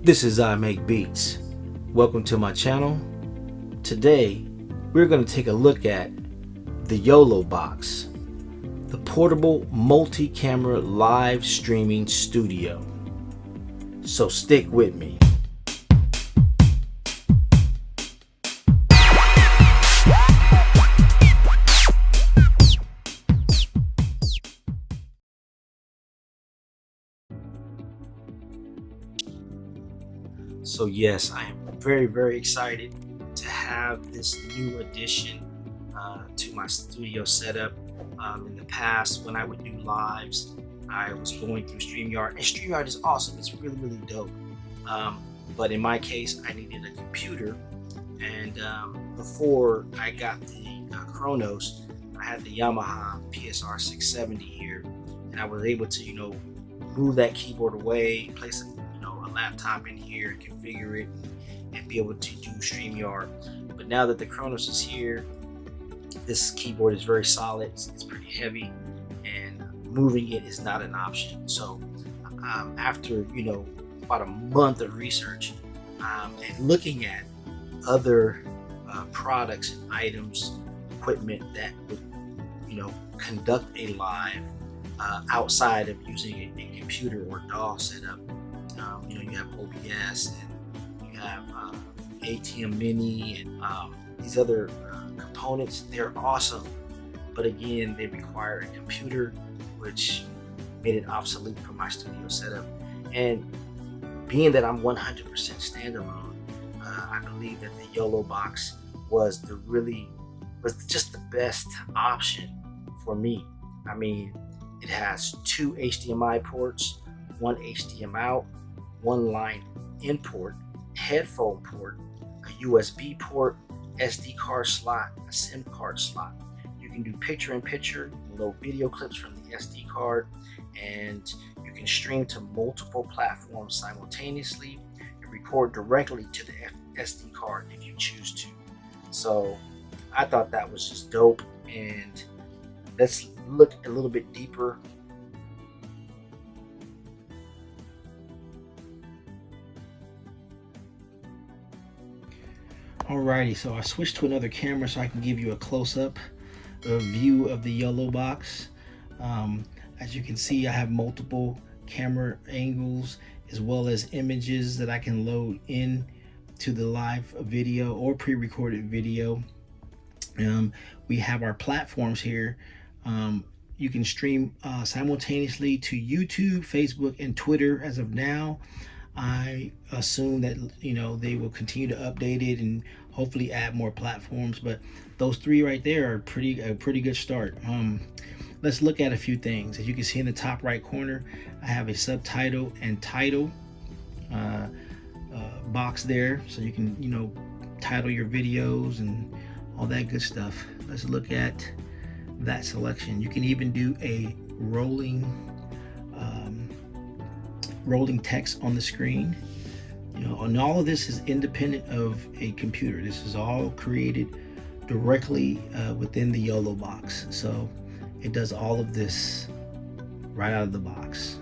This is I Make Beats. Welcome to my channel. Today we're going to take a look at the YoloBox, the portable multi-camera live streaming studio. So stick with me. So yes, I am very excited to have this new addition to my studio setup. In the past, when I would do lives, I was going through StreamYard, and StreamYard is awesome. It's really dope. But in my case, I needed a computer, and before I got the Kronos, I had the Yamaha PSR 670 here, and I was able to, move that keyboard away, place a laptop in here, configure it, and be able to do StreamYard. But now that the Kronos is here, this keyboard is very solid. It's pretty heavy, and moving it is not an option. So after about a month of research and looking at other products and items, equipment that would conduct a live outside of using a computer or DAW setup. You have OBS, and you have ATM Mini, and these other components. They're awesome, but again, they require a computer, which made it obsolete for my studio setup. And being that I'm 100% standalone, I believe that the YoloBox was just the best option for me. I mean, it has 2 HDMI ports, 1 HDMI out, 1 line in port, headphone port, a USB port, SD card slot, a SIM card slot. You can do picture-in-picture, load video clips from the SD card, and you can stream to multiple platforms simultaneously and record directly to the SD card if you choose to. So I thought that was just dope, and let's look a little bit deeper. Alrighty, so I switched to another camera so I can give you a close-up view of the YoloBox. As you can see, I have multiple camera angles as well as images that I can load in to the live video or pre-recorded video. We have our platforms here. You can stream simultaneously to YouTube, Facebook, and Twitter as of now. I assume that they will continue to update it and hopefully add more platforms, but those 3 right there are a pretty good start. Let's look at a few things. As you can see in the top right corner, I have a subtitle and title box there, so you can title your videos and all that good stuff. Let's look at that selection. You can even do a rolling text on the screen, and all of this is independent of a computer. This is all created directly within the YoloBox, so it does all of this right out of the box.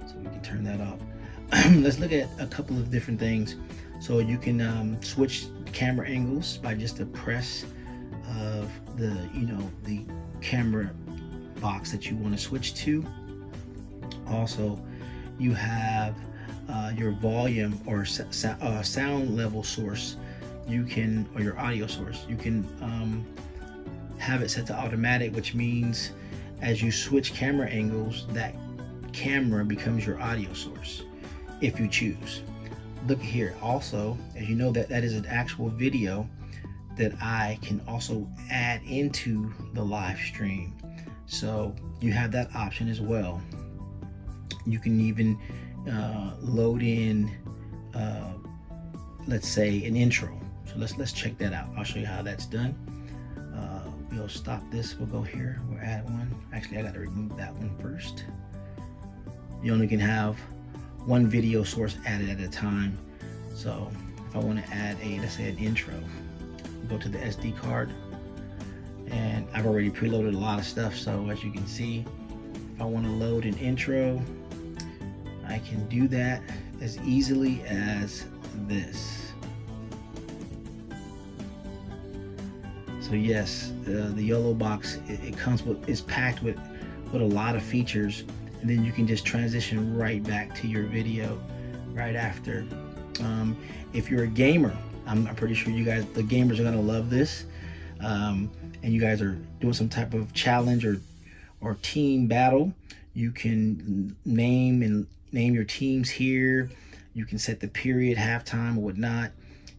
So we can turn that off. Let's look at a couple of different things. So you can switch camera angles by just a press of the camera box that you want to switch to. Also, you have your volume or sound level source. You can, or your audio source, you can have it set to automatic, which means as you switch camera angles, that camera becomes your audio source if you choose. Look here. Also, as you know, that is an actual video that I can also add into the live stream. So you have that option as well. You can even load in, let's say, an intro. So let's check that out. I'll show you how that's done. We'll stop this. We'll go here. We'll add one. Actually, I got to remove that one first. You only can have 1 video source added at a time. So if I want to add let's say an intro, go to the SD card, and I've already preloaded a lot of stuff. So as you can see, if I want to load an intro, I can do that as easily as this. So yes, the YoloBox, it comes with, it's packed with a lot of features, and then you can just transition right back to your video right after. If you're a gamer, I'm pretty sure you guys, the gamers, are gonna love this. And you guys are doing some type of challenge or team battle, you can name your teams here. You can set the period, halftime, or whatnot.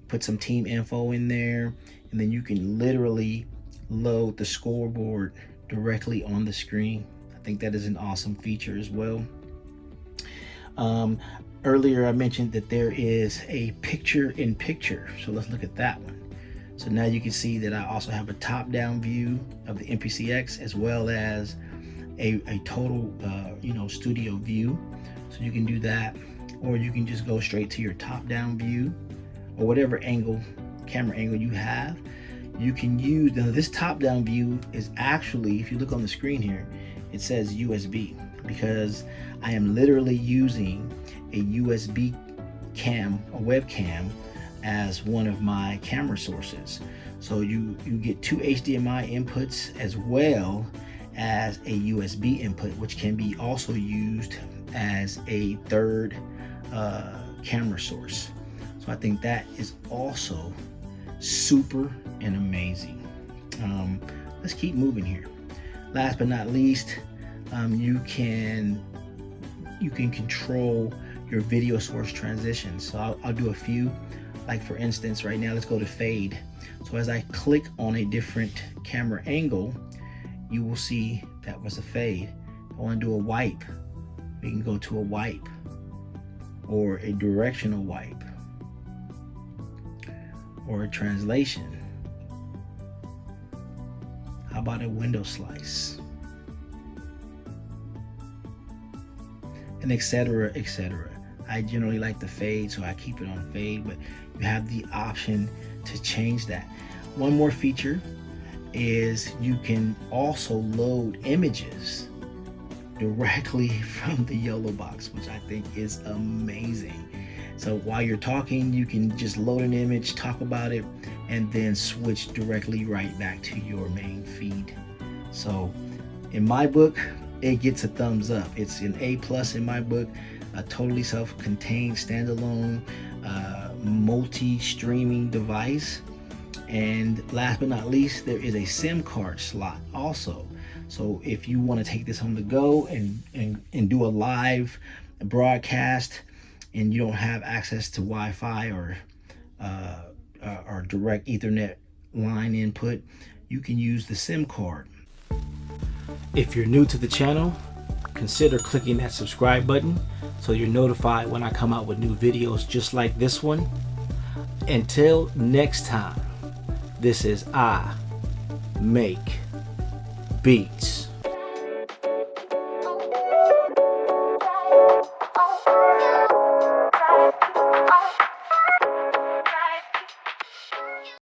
Put some team info in there, and then you can literally load the scoreboard directly on the screen. I think that is an awesome feature as well. Earlier I mentioned that there is a picture-in-picture, so let's look at that one. So now you can see that I also have a top-down view of the MPCX, as well as a total studio view. So you can do that, or you can just go straight to your top-down view, or whatever camera angle you have. You can use, now this top-down view is actually, if you look on the screen here, it says USB, because I am literally using a USB cam, a webcam, as one of my camera sources. So you get two HDMI inputs as well as a USB input, which can be also used as a third camera source. So I think that is also super and amazing. Let's keep moving here. Last but not least, you can control your video source transitions. So I'll do a few. Like for instance, right now, let's go to fade. So as I click on a different camera angle, you will see that was a fade. I want to do a wipe. We can go to a wipe, or a directional wipe, or a translation. How about a window slice? And etc., etc. I generally like the fade, so I keep it on fade, but you have the option to change that. One more feature is you can also load images directly from the YoloBox, which I think is amazing. So while you're talking, you can just load an image, talk about it, and then switch directly right back to your main feed. So in my book, it gets a thumbs up. It's an A+ in my book. A totally self-contained, standalone, multi-streaming device. And last but not least, there is a SIM card slot also. So if you want to take this on the go and do a live broadcast, and you don't have access to Wi-Fi or direct Ethernet line input, you can use the SIM card. If you're new to the channel, consider clicking that subscribe button so you're notified when I come out with new videos just like this one. Until next time, this is I Make Beats.